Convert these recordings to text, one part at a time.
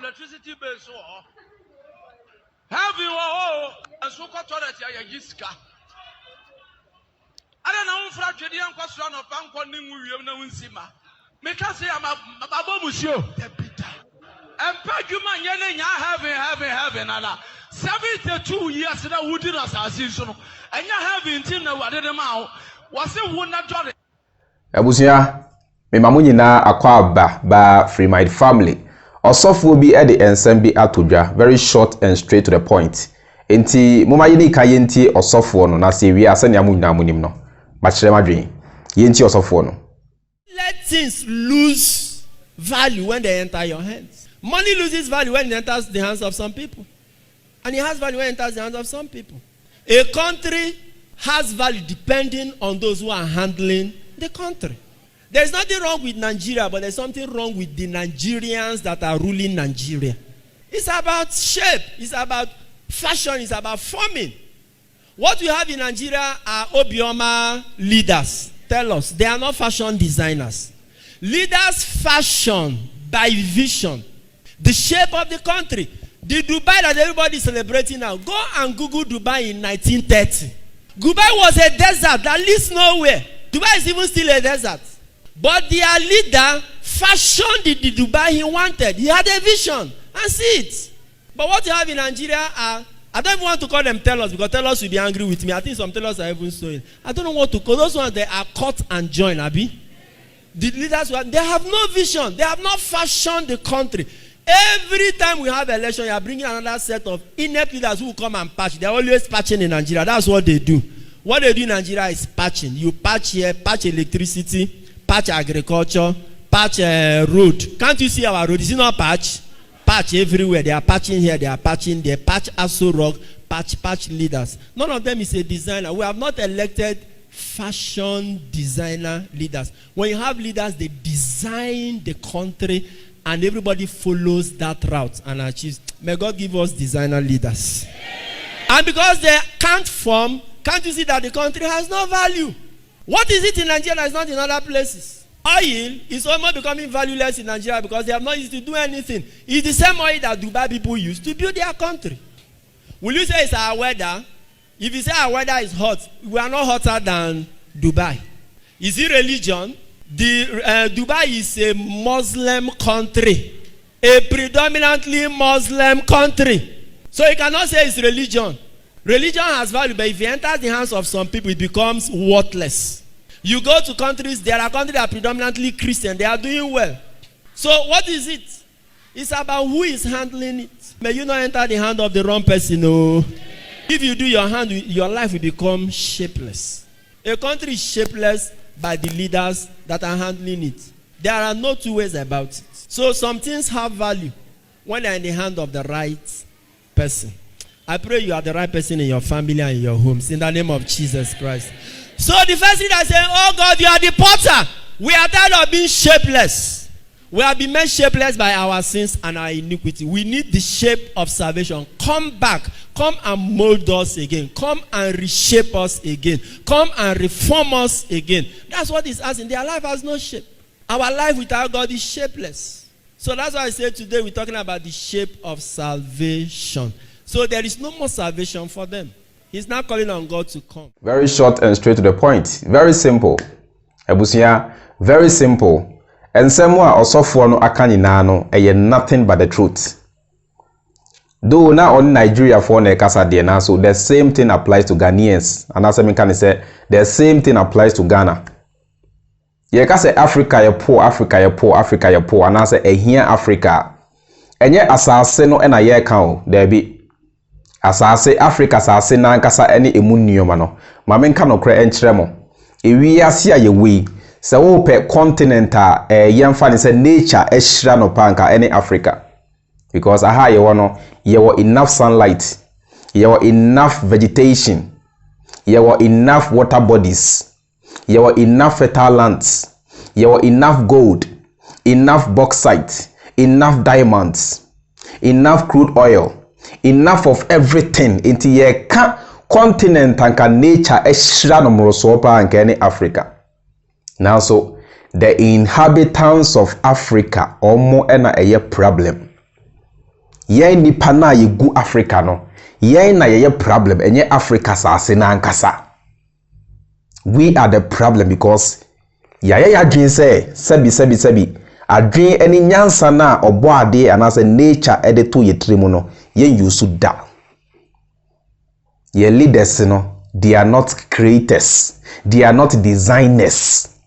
electricity bill so heavy and so called toilet ya yiska. I don't know for a Judean question of Banco Nimu na Winsima. Because I'm a babo monsieur. And Paguma yelling, having, Allah. 72 years that we did assassination. And you having till now, I didn't know. Was it one not jolly? Abusia, me mamunyina akwa ba Free Mind family. Osofo bi e de ensem bi atodwa, very short and straight to the point. Enti moma yini ka yenti osofo no na se wi ase ne amunyina amunim no. Ba kire madwen. Yenti osofo no. Let things lose value when they enter your hands. Money loses value when it enters the hands of some people. And it has value when it enters the hands of some people. A country has value depending on those who are handling the country. There's nothing wrong with Nigeria, but there's something wrong with the Nigerians that are ruling Nigeria. It's about shape. It's about fashion. It's about forming. What we have in Nigeria are Obioma leaders. Tell us. They are not fashion designers. Leaders fashion by vision. The shape of the country. The Dubai that everybody is celebrating now. Go and Google Dubai in 1930. Dubai was a desert that leads nowhere. Dubai is even still a desert. But their leader fashioned the Dubai he wanted. He had a vision. That's it. But what you have in Nigeria are, I don't even want to call them tellers because tellers will be angry with me. I think some tellers are even sewing. I don't know what to call those ones. They are cut and join, Abi. The leaders, they have no vision. They have not fashioned the country. Every time we have election, you are bringing another set of inept leaders who will come and patch. They are always patching in Nigeria. That's what they do. What they do in Nigeria is patching. You patch here, patch electricity, patch agriculture, patch road. Can't you see our road? Is it not patch? Patch everywhere. They are patching here, they are patching there. Patch Aso Rock, patch leaders. None of them is a designer. We have not elected fashion designer leaders. When you have leaders, they design the country and everybody follows that route and achieves. May God give us designer leaders. And because they can't form, can't you see that the country has no value? What is it in Nigeria that is not in other places? Oil is almost becoming valueless in Nigeria because they have not used to do anything. It's the same oil that Dubai people use to build their country. Will you say it's our weather? If you say our weather is hot, we are not hotter than Dubai. Is it religion? Dubai is a Muslim country. A predominantly Muslim country. So you cannot say it's religion. Religion has value, but if it enters the hands of some people, it becomes worthless. You go to countries, there are countries that are predominantly Christian. They are doing well. So what is it? It's about who is handling it. May you not enter the hand of the wrong person. No. If you do your life will become shapeless. A country is shapeless by the leaders that are handling it. There are no two ways about it. So some things have value when they are in the hand of the right person. I pray you are the right person in your family and in your homes. In the name of Jesus Christ. So the first thing I say, oh God, you are the potter. We are tired of being shapeless. We have been made shapeless by our sins and our iniquity. We need the shape of salvation. Come back. Come and mold us again. Come and reshape us again. Come and reform us again. That's what he's asking. Their life has no shape. Our life without God is shapeless. So that's why I say today we're talking about the shape of salvation. So there is no more salvation for them. He's not calling on God to come. Very short and straight to the point. Very simple. Ebusia, very simple. And somewhere osofo no aka nyina no eye nothing but the truth. Though now on Nigeria for na kasa de na so the same thing applies to Ghanaians. And as I can say the same thing applies to Ghana. Ye ka say Africa ye poor, Africa ye poor, Africa ye poor, and I say ehia Africa. Enye asase no na ye ka o, there be asase Africa asase na nkasa ene emu nnioma no. Ma me nka no kra enkyere mo. Ewi ase aye we. So wo pe continent a yemfa ne say nature ehira no panka ene Africa. Because aha ye wono ye wo enough sunlight. Ye wo enough vegetation. Ye wo enough water bodies. Ye wo enough fertile lands. Ye wo enough gold, enough bauxite, enough diamonds, enough crude oil. Enough of everything into ye continent and nature ehira no moroso pa anka ene Africa. Now so the inhabitants of Africa omo ena eye problem. yen nipa na yegu Africa no yen na ye problem enye Africa saase na ankasa. We are the problem because ya dream say sebi adwen eni nyansa na obo ade anase nature ede to ye trimu no yen use da. Ye leaders no, they are not creators, they are not designers.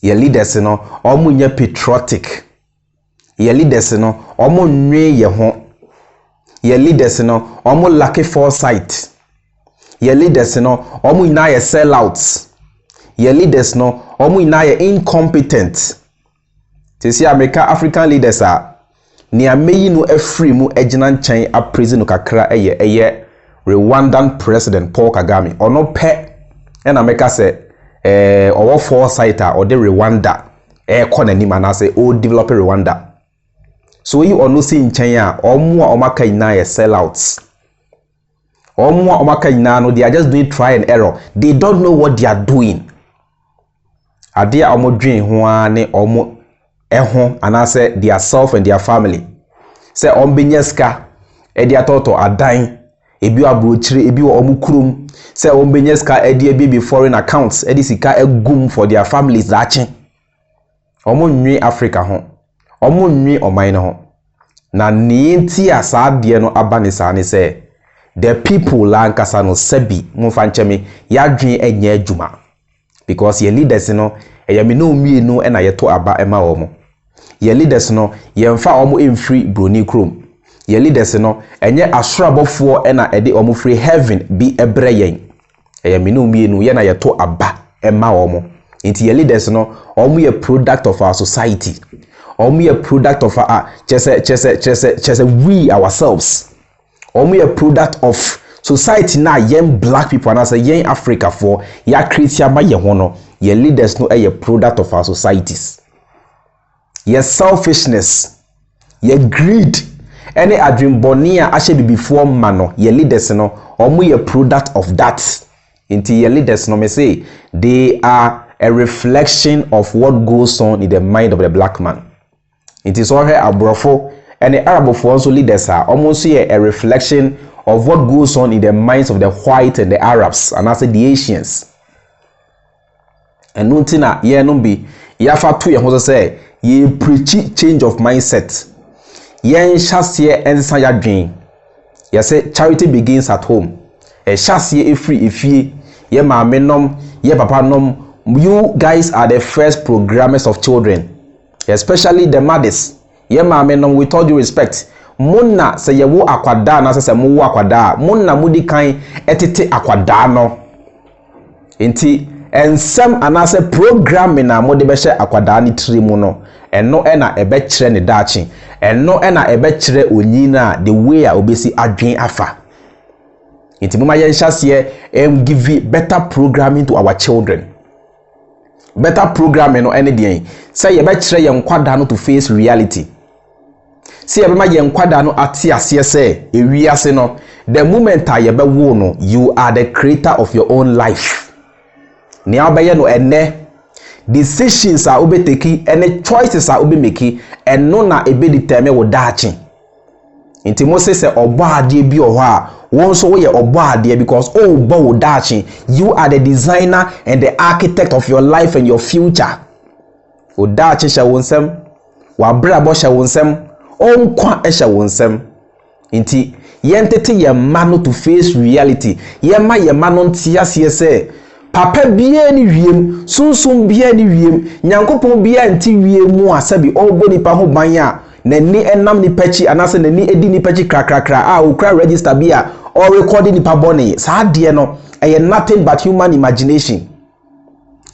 Ye leaders no omu nye patriotic. Ye leaders no omu nwe ye ho. Ye leaders no omu lack foresight. Ye leaders no omu ina ye sellouts. Ye leaders no omu ina ye incompetent. Tisi African leaders are ni ameyi no free mu ejina nchen a prison kakra eye Rwandan President Paul Kagame ono pe na meka se owo foresight or the Rwanda nanim anase o develop Rwanda. So you ono si nchen a omo a omaka ina ye sellouts. Omo a omaka ina no, they are just doing try and error. They don't know what they are doing. Ade a omo dwen ho ane omo eho anase their self and their family. Say ombenyeska edi atoto adan ebi abrochire ebi omukurum say ombenyeska edi ebi foreign accounts edi sika egum for their families dachi. Omo nwi Africa ho. Omo nwi oman ho. Na nienti asade no abanisa ne say the people la nkasa no sebi mfa ncheme yadwen enye adwuma because ye leaders no eyame no mienu na yeto aba ema omo. Ye leaders no yemfa omo emfree broni krom. Ye leaders no enye asorabofo na ede omo free heaven bi ebre yen. Eyame no mienu ye na yeto aba ema omo. Inti ye leaders no omo ye product of our society. Omo ye product of our chese we ourselves. Omo ye product of society na yen black people and as yen Africa for ya create ba ye ho no. Ye leaders no ye product of our societies. Your selfishness, your greed, any adrimbonia actually before mano, your leaders no, omu ye product of that. Into your leaders no me say they are a reflection of what goes on in the mind of the black man. It is all here abrofo and the Arab also leaders are almost a reflection of what goes on in the minds of the white and the Arabs and also the Asians. And nuntina ye numbi yafa tu ye ho say ye preach change of mindset. Yen shasiye ensa ya dwen. Ye say charity begins at home. E shasiye free ifie. Ye maame nom, ye papa nom. You guys are the first programmers of children, especially the mothers. Ye maame nom, with all due respect. Muna se ye wo akwada na se mo wo akwada. Muna mudi kan etete akwada no. Enti ensem anase programming na mode be hye akwada ni trimu no. Eno ena ebe kire ne dachi. Eno ena ebe kire onyina the way a obesi adwen afa. Enti mama yen hyase give better programming to our children. Better programming no ene den. Say ye be kire yen kwada no to face reality. See ebe ma yen kwada no ati ase say ewiase no. The moment ye be wo no, you are the creator of your own life. Ni abeye no ene decisions are obe take any choices are obe make and no na ebe determine wo dachi. Inti Moses say obo ade bi o ho a won so ye obo ade because oh bo wo dachi. You are the designer and the architect of your life and your future. Wo dachi sha wonsem, wa brabo sha wonsem, onkwa e sha wonsem. Inti yentete ye mano to face reality. Ye ma ye mano ntia se papa bia ni wiem, sunsun bia ni wiem, nyankopon bia nti wiem mu asabi obo nipa ho ban a nani enam ni pachi anase nani edi ni pachi krakrakra a okra register bia or recording nipa bone saa de no nothing but human imagination.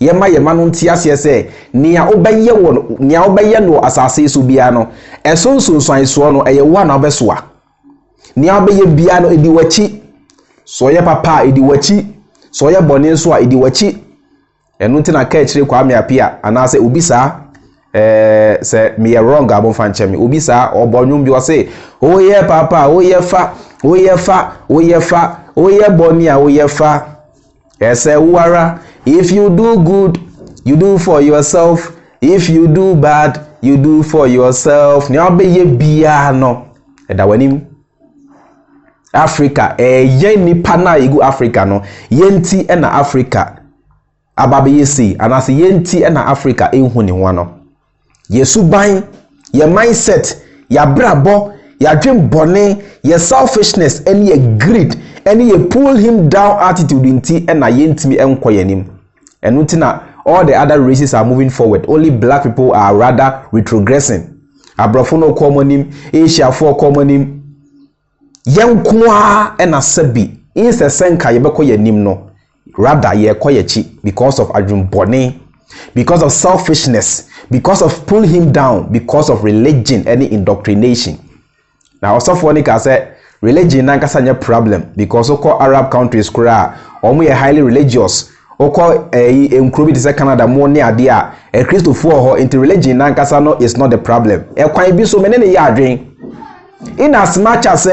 Yema yema no ntia se nia obeye no asase so bia no esonsun so no wa na obesoa nia obeye bia no edi wachi so ye papa edi wachi so ye bone so a edi wachi enu ntina ka kire kwa me apia anase obi saa se me wrong abon fan chemi obi saa obonwum bi o say o ye papa o ye fa o ye fa o ye fa o ye bone a o ye fa ese wara. If you do good, you do for yourself. If you do bad, you do for yourself. Ni obeye bia no eda wanim Africa ye nipa na egu Africa no yenti na Africa ababe yesi anase yenti na Africa ehu ne ho no yesu ban ye mindset ya brabo ya dream bone ye selfishness and ye greed and ye pull him down attitude inti na yentimi enko yanim enu ntina all the other races are moving forward, only black people are rather retrogressing. Abrafo no commonim, Asia for commonim. Yankwa ena sebi. Is a senka yebeko ye nimno. Rather ye koyechi because of ajumbone, because of selfishness, because of pull him down, because of religion, any indoctrination. Now also Fonika said religion nankasa nye problem because oko Arab countries kura omu ye highly religious. Oko nkrobi dise Canada mo ne ade a Christopher ho into religion nankasa no is not the problem. Kwan bi so menene ya adwen. In as much as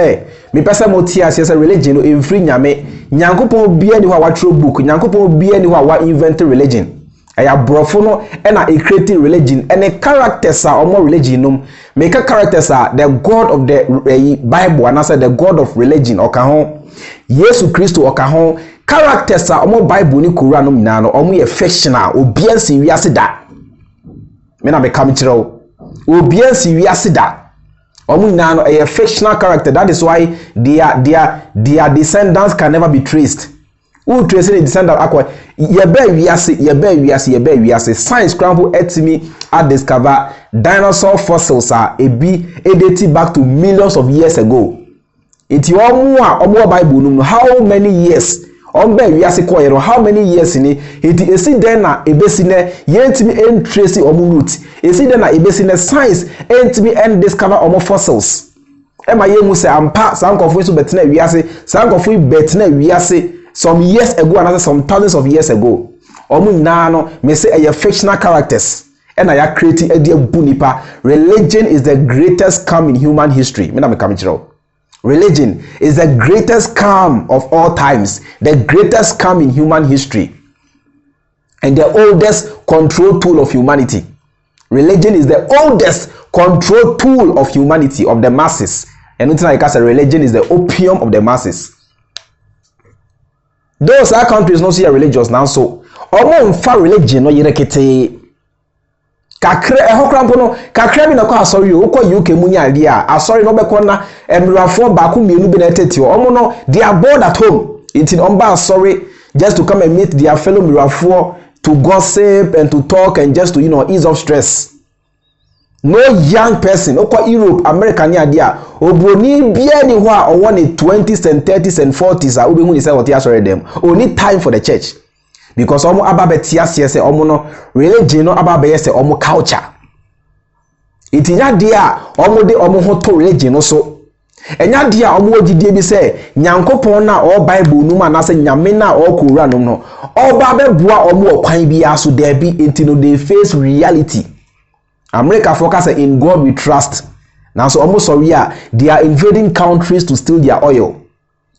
me pesa motia say religion no emfiri nyame nyankopon bia ni ho awatro book nyankopon bia ni ho awa invent religion. Aya brofo no na e create religion and the characters are omo religion num make characters are the god of the Bible and I said the god of religion okaho Yesu Kristo okaho characters are omo Bible ni Quran num na no omo ye fictional obiansi wiase da me na be kam kire obiansi wiase da omo na no a fictional character. That is why their descendants can never be traced. Who trace the descendant akwa yebe wiase science scramble etimi at discover dinosaur fossils are dating back to millions of years ago. It omo Bible num how many years ombe wiase ko yero how many years ni it esi den na ebesi ne yentimi en trace omo root esi den na ebesi ne science entimi en discover omo fossils ema yemu se ampa sankofu so betena wiase sankofu betena wiase some years ago and some thousands of years ago. Omu nano me say a fictional characters and I are creating a dear bunipa. Religion is the greatest scam in human history. Religion is the greatest scam of all times, the greatest scam in human history, and the oldest control tool of humanity. Religion is the oldest control tool of humanity, of the masses. And until I say religion is the opium of the masses. Those are countries not see religious now, so omo mfa religion no yerekete kakre ehokrampo no kakre bi na kwa asori o kwa UK munya ade a asori no beko na emrafo ba ku mienu bi na eteti omo no they are bored at home it in omba asori just to come and meet their fellow mirafo to gossip and to talk and just to ease off stress. No young person okwa Europe America ni ade a obroni bia ni ho a owo ne 20s and 30s and 40s a obehu ni say what asori dem only time for the church because omo ababeti ase say omo no religion no ababe say omo culture itinya de a omo de omo ho to religion no so enya de a omo ogidie bi say nyankopon na o Bible nu ma na say nyame na o Quran no oba be bua omo okwan bi aso there be intino they face reality. America focus in God we trust. Now so almost sorry, they are invading countries to steal their oil.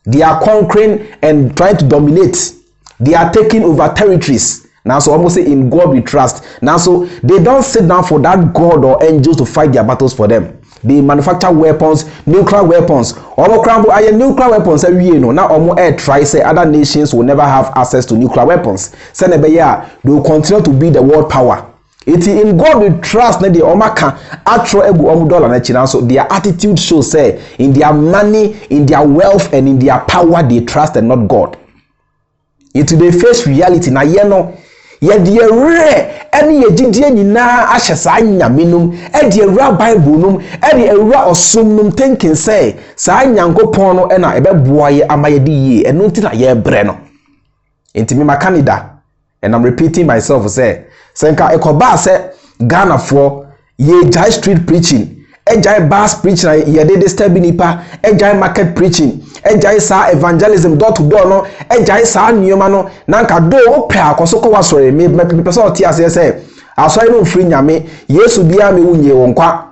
They are conquering and trying to dominate. They are taking over territories. Now so almost say in God we trust. Now so they don't sit down for that God or angels to fight their battles for them. They manufacture weapons, nuclear weapons. Almost crumble are nuclear weapons. Now almost air try say other nations will never have access to nuclear weapons. Senebeya, they will continue to be the world power. It in God we trust na the omaka atro egu omu dollar na china so their attitude shows say in their money, in their wealth and in their power they trust and not God. It they face reality na ye no ye de re ene ye gidie nyina ahyesa nyame num e de ewura Bible num e de ewura osom num thinking say sa nyankopon no na ebeboa ye amaye de yie eno nti na ye bre no. Intimi ma Canada and I'm repeating myself say senka ekoba se Ghana for ye jai street preaching jai bus preaching ye dey disturb nipa jai market preaching jai sa evangelism door to door no jai sa nyoma no nanka do ope akoso ko wasore me person oti ase se asori no free nyame Yesu bia me wunye wonkwa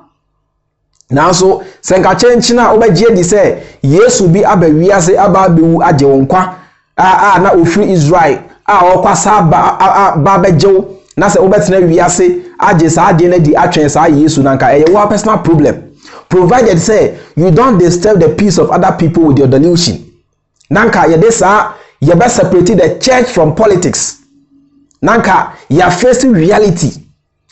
na so senka chenchi na obagie di se Yesu bi abawiase aba bewu age wonkwa na ofri Israel okwa sa ba bejew na se obetena wiase age sa ade na di atwen sa Yesu nanka eye wa personal problem provided say you don't disturb the peace of other people with your delusion. Nanka yedesa yebe separate the church from politics. Nanka ya facing reality.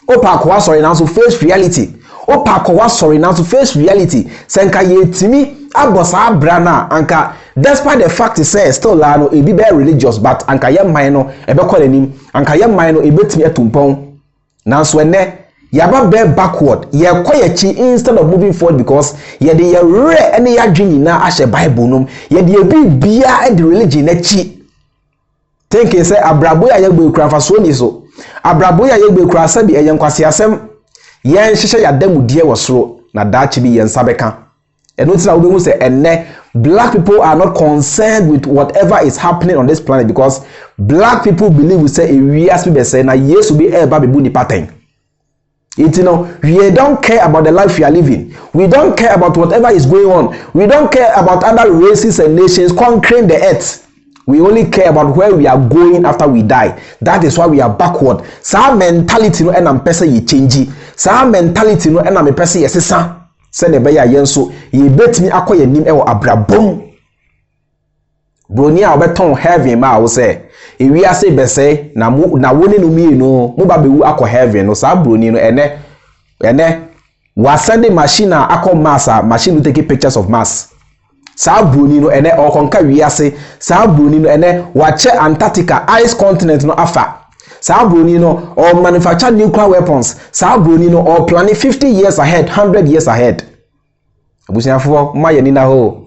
Opa kwa sorry now to face reality. Opa kwa sorry now to face reality. Senka yetimi abosa brana anka despite the fact it says still la no e be religious but anka ye man no e be call anim anka ye man no e betimi atumpon. Now so ene yaba be backward ye kwayechi instead of moving forward because ye de ye rare ene ya dwen nyina ahye Bible nom ye de bibia e de religion na chi thinking say abrabo ya yegbe kura faso ni so abrabo ya yegbe kura sabi eye nkwase asem ye nhihye ya damudie wosoro na daachi bi ye nsabeka eno tina wo be hu say enne black people are not concerned with whatever is happening on this planet because black people believe we say we as people say na yesu be eba bebu ni pattern. You know, we don't care about the life we are living. We don't care about whatever is going on. We don't care about other races and nations conquering the earth. We only care about where we are going after we die. That is why we are backward. Sa mentality no enam pese ye change. Sa mentality no enam me pese ye sesa. Se ne be ya yenso ye betimi akoye nim e wo abrabom. Broni a obeton heaven ma wo say ewi ase bese na woni no mi no mo ba bewu akọ heaven no sa broni no ene wa send machine akọ Mars machine to take pictures of Mars sa broni no ene okonka wi ase sa broni no ene wa che Antarctica ice continent no afa sa broni no or manufacture nuclear weapons sa broni no or planning 50 years ahead 100 years ahead abusiafo ma ye ni na ho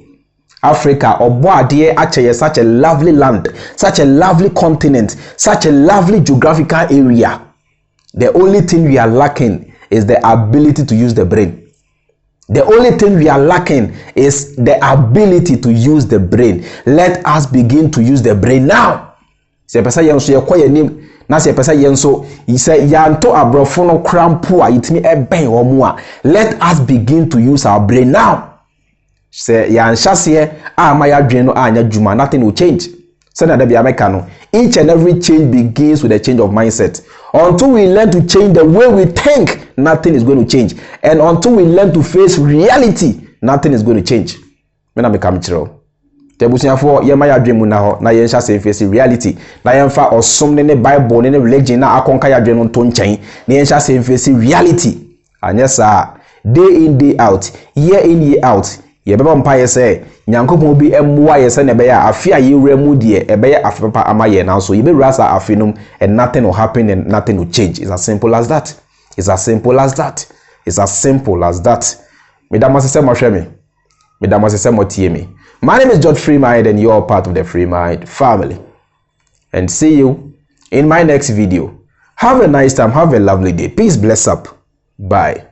Africa or Boadie actually such a lovely land, such a lovely continent, such a lovely geographical area. The only thing we are lacking is the ability to use the brain. The only thing we are lacking is the ability to use the brain. Let us begin to use the brain now. Se pesa yenso ye koye nim na se pesa yenso ise yanto abrofo no krampo a yitimi eben wo mu a let us begin to use our brain now. Say ya nhyase ma ya dwen no anya djuma nothing will change. Say na da bia meka no each and every change begins with a change of mindset. Until we learn to change the way we think, nothing is going to change. And until we learn to face reality, nothing is going to change. Me na meka mchiro tebusiafo ye ma ya dwen mu na ho na ye nhyase face reality na ye mfa osom ne Bible ne religion na akonka ya dwen no nto nchen na ye nhyase face reality. Anya sa day in day out, year in year out ye beba mpaye se nyankopon bi emwa ye se ne be ya afi aye wramu de e be ya afepa amaye na so ye be rasa afinum and nothing will happen and nothing will change. It's as simple as that. It's as simple as that. It's as simple as that. Mesdames et messieurs, moi mesdames et messieurs, motie me. My name is George Freemind and you are part of the Freemind family. And see you in my next video. Have a nice time. Have a lovely day. Peace bless up. Bye.